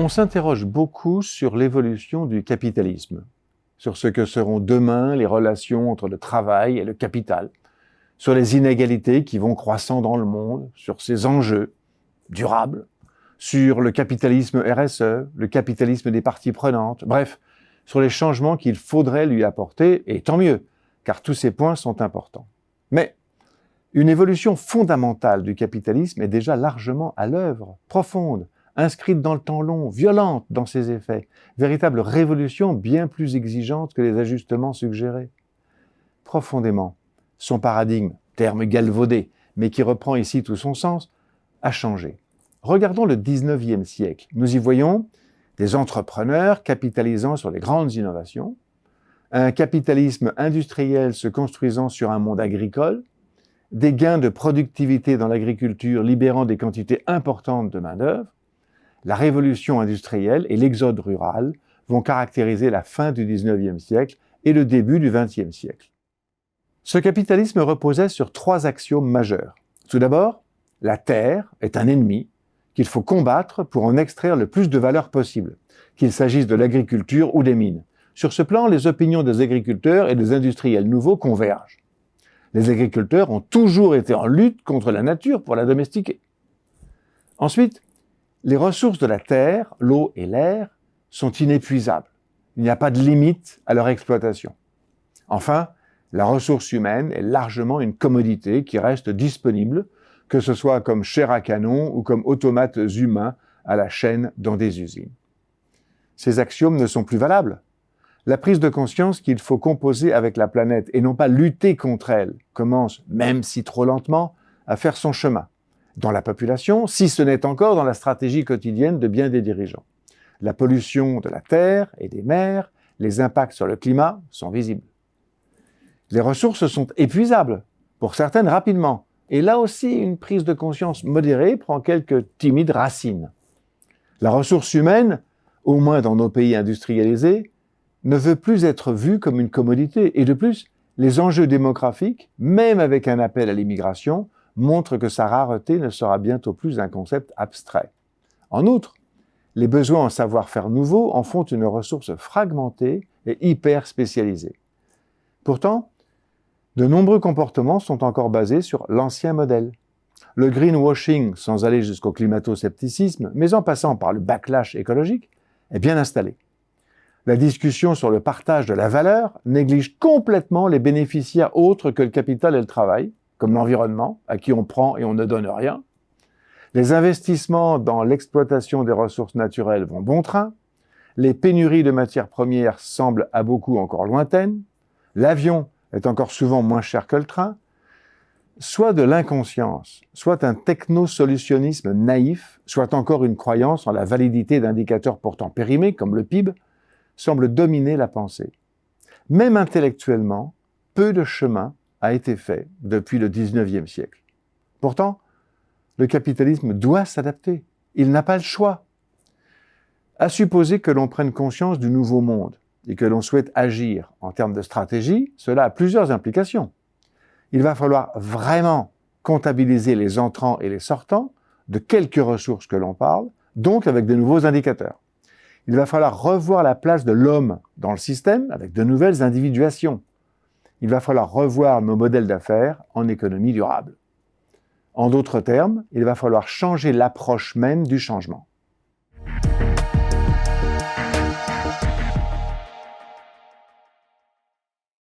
On s'interroge beaucoup sur l'évolution du capitalisme, sur ce que seront demain les relations entre le travail et le capital, sur les inégalités qui vont croissant dans le monde, sur ses enjeux durables, sur le capitalisme RSE, le capitalisme des parties prenantes, bref, sur les changements qu'il faudrait lui apporter, et tant mieux, car tous ces points sont importants. Mais une évolution fondamentale du capitalisme est déjà largement à l'œuvre, profonde, inscrite dans le temps long, violente dans ses effets, véritable révolution bien plus exigeante que les ajustements suggérés. Profondément, son paradigme, terme galvaudé, mais qui reprend ici tout son sens, a changé. Regardons le 19e siècle. Nous y voyons des entrepreneurs capitalisant sur les grandes innovations, un capitalisme industriel se construisant sur un monde agricole, des gains de productivité dans l'agriculture libérant des quantités importantes de main-d'œuvre. La révolution industrielle et l'exode rural vont caractériser la fin du 19e siècle et le début du 20e siècle. Ce capitalisme reposait sur 3 axiomes majeurs. Tout d'abord, la terre est un ennemi qu'il faut combattre pour en extraire le plus de valeur possible, qu'il s'agisse de l'agriculture ou des mines. Sur ce plan, les opinions des agriculteurs et des industriels nouveaux convergent. Les agriculteurs ont toujours été en lutte contre la nature pour la domestiquer. Ensuite, les ressources de la terre, l'eau et l'air, sont inépuisables. Il n'y a pas de limite à leur exploitation. Enfin, la ressource humaine est largement une commodité qui reste disponible, que ce soit comme chair à canon ou comme automates humains à la chaîne dans des usines. Ces axiomes ne sont plus valables. La prise de conscience qu'il faut composer avec la planète et non pas lutter contre elle commence, même si trop lentement, à faire son chemin. Dans la population, si ce n'est encore dans la stratégie quotidienne de bien des dirigeants. La pollution de la terre et des mers, les impacts sur le climat sont visibles. Les ressources sont épuisables, pour certaines rapidement, et là aussi une prise de conscience modérée prend quelques timides racines. La ressource humaine, au moins dans nos pays industrialisés, ne veut plus être vue comme une commodité, et de plus, les enjeux démographiques, même avec un appel à l'immigration, montrent que sa rareté ne sera bientôt plus un concept abstrait. En outre, les besoins en savoir-faire nouveaux en font une ressource fragmentée et hyper spécialisée. Pourtant, de nombreux comportements sont encore basés sur l'ancien modèle. Le greenwashing, sans aller jusqu'au climato-scepticisme, mais en passant par le backlash écologique, est bien installé. La discussion sur le partage de la valeur néglige complètement les bénéficiaires autres que le capital et le travail, comme l'environnement, à qui on prend et on ne donne rien. Les investissements dans l'exploitation des ressources naturelles vont bon train. Les pénuries de matières premières semblent à beaucoup encore lointaines. L'avion est encore souvent moins cher que le train. Soit de l'inconscience, soit un technosolutionnisme naïf, soit encore une croyance en la validité d'indicateurs pourtant périmés, comme le PIB, semble dominer la pensée. Même intellectuellement, peu de chemin a été fait depuis le 19e siècle. Pourtant, le capitalisme doit s'adapter. Il n'a pas le choix. À supposer que l'on prenne conscience du nouveau monde et que l'on souhaite agir en termes de stratégie, cela a plusieurs implications. Il va falloir vraiment comptabiliser les entrants et les sortants, de quelques ressources que l'on parle, donc avec de nouveaux indicateurs. Il va falloir revoir la place de l'homme dans le système avec de nouvelles individuations. Il va falloir revoir nos modèles d'affaires en économie durable. En d'autres termes, il va falloir changer l'approche même du changement.